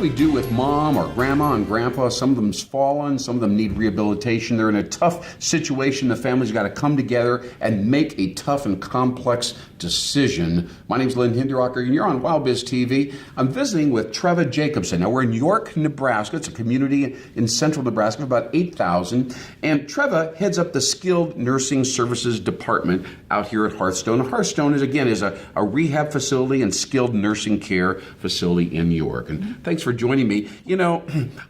we do with mom or grandma and grandpa? Some of them's fallen, some of them need rehabilitation. They're in a tough situation. The family's got to come together and make a tough and complex decision. My name's Lynn Hinderrocker, and you're on WowBiz TV. I'm visiting with Treva Jacobson. Now, we're in York, Nebraska. It's a community in central Nebraska of about 8,000. And Treva heads up the Skilled Nursing Services Department out here at Hearthstone. Hearthstone is a rehab facility and skilled nursing care facility in York. And thanks for joining me. You know,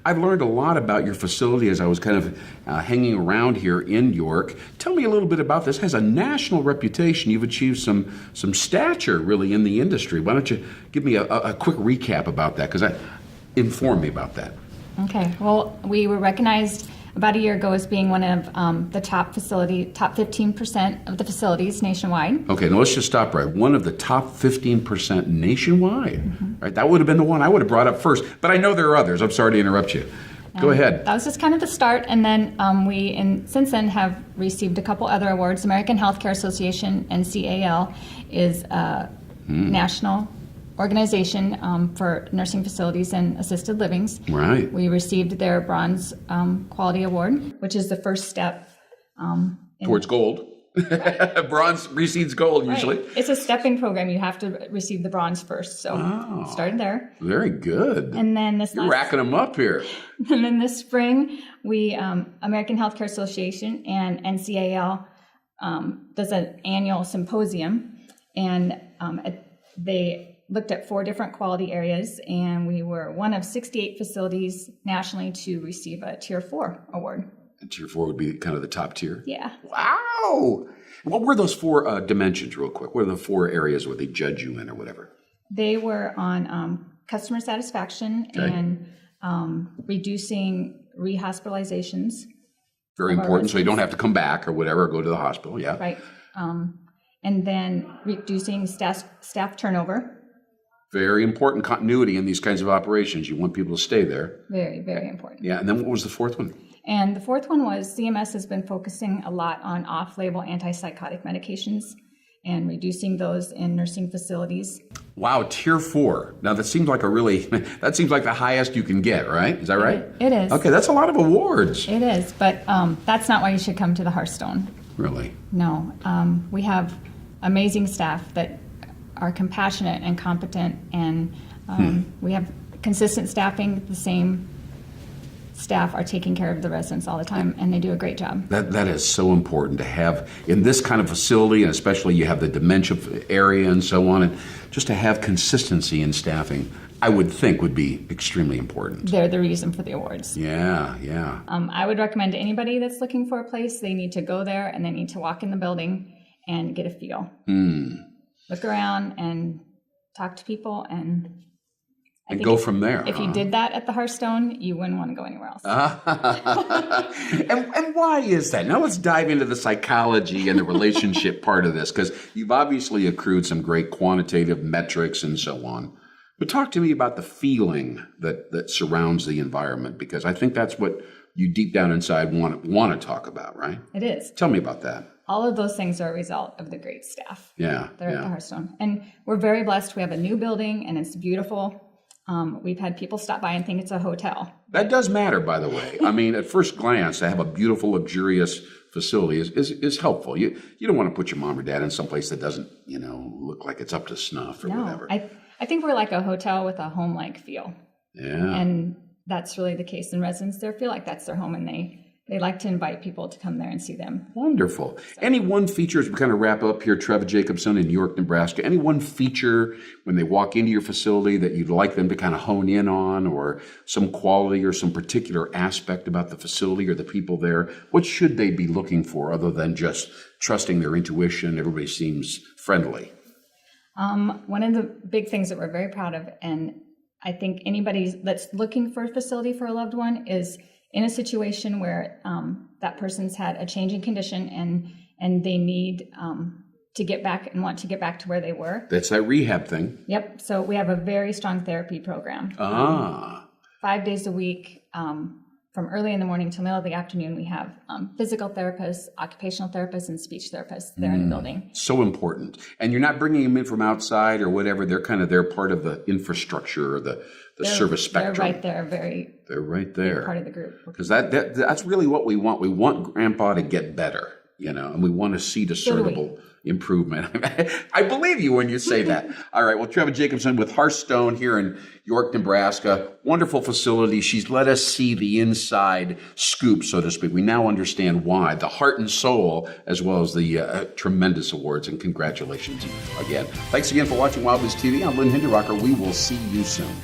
I've learned a lot about your facility as I was kind of hanging around here in York. Tell me a little bit about this. It has a national reputation. You've achieved some stature really in the industry. Why don't you give me a quick recap about that? Because inform me about that. Okay. Well, we were recognized about a year ago as being one of the top 15% of the facilities nationwide. Okay, now let's just stop right. One of the top 15% nationwide. Right? That would have been the one I would have brought up first. But I know there are others. I'm sorry to interrupt you. Go ahead. That was just kind of the start. And then since then, have received a couple other awards. American Healthcare Association, NCAL, is a national organization for nursing facilities and assisted livings. Right. We received their Bronze Quality Award, which is the first step towards gold. Bronze precedes gold usually. Right. It's a stepping program. You have to receive the bronze first. So started there. Very good. And then You're racking them up here. And then this spring, we American Healthcare Association and NCAL does an annual symposium, and they looked at 4 different quality areas, and we were one of 68 facilities nationally to receive a Tier 4 award. And Tier 4 would be kind of the top tier? Yeah. Wow! What were those 4 dimensions, real quick? What are the 4 areas where they judge you in or whatever? They were on customer satisfaction and reducing rehospitalizations. Very important, so you don't have to come back or whatever, or go to the hospital, yeah. Right. And then reducing staff turnover. Very important continuity in these kinds of operations. You want people to stay there. Very, very important. Yeah, and then what was the 4th one? And the 4th one was CMS has been focusing a lot on off-label antipsychotic medications and reducing those in nursing facilities. Wow, Tier 4. Now that seems like that seems like the highest you can get, right? Is that right? It is. Okay, that's a lot of awards. It is, but that's not why you should come to the Hearthstone. Really? No. We have amazing staff that are compassionate and competent, and we have consistent staffing. The same staff are taking care of the residents all the time, and they do a great job. That is so important to have in this kind of facility, and especially you have the dementia area and so on, and just to have consistency in staffing, I would think would be extremely important. They're the reason for the awards. Yeah, yeah. I would recommend to anybody that's looking for a place, they need to go there and they need to walk in the building and get a feel. Look around and talk to people and go from there. If you did that at the Hearthstone, you wouldn't want to go anywhere else. And why is that? Now let's dive into the psychology and the relationship part of this, because you've obviously accrued some great quantitative metrics and so on. But talk to me about the feeling that surrounds the environment, because I think that's what you deep down inside want to talk about, right? It is. Tell me about that. All of those things are a result of the great staff. Yeah. They're at the Hearthstone. And we're very blessed. We have a new building and it's beautiful. We've had people stop by and think it's a hotel. That does matter, by the way. I mean, at first glance, to have a beautiful, luxurious facility is helpful. You don't want to put your mom or dad in someplace that doesn't, look like it's up to snuff or whatever. I think we're like a hotel with a home-like feel. Yeah. And that's really the case. And residents there feel like that's their home, and they like to invite people to come there and see them. Wonderful. Any one feature, as we kind of wrap up here, Treva Jacobson in York, Nebraska, any one feature when they walk into your facility that you'd like them to kind of hone in on, or some quality or some particular aspect about the facility or the people there? What should they be looking for other than just trusting their intuition? Everybody seems friendly. One of the big things that we're very proud of, and I think anybody that's looking for a facility for a loved one is in a situation where that person's had a change in condition and they need to get back and want to get back to where they were. That's that rehab thing. Yep. So we have a very strong therapy program. 5 days a week, from early in the morning till middle of the afternoon, we have physical therapists, occupational therapists, and speech therapists there in the building. So important. And you're not bringing them in from outside or whatever. They're part of the infrastructure or the service spectrum. They're right there, They're right there. part of the group. Because that's really what we want. We want Grandpa to get better, and we want to see discernible improvement. I believe you when you say that. All right. Well, Trevor Jacobson with Hearthstone here in York, Nebraska. Wonderful facility. She's let us see the inside scoop, so to speak. We now understand why. The heart and soul, as well as the tremendous awards. And congratulations again. Thanks again for watching WowBiz TV. I'm Lynn Hinderrocker. We will see you soon.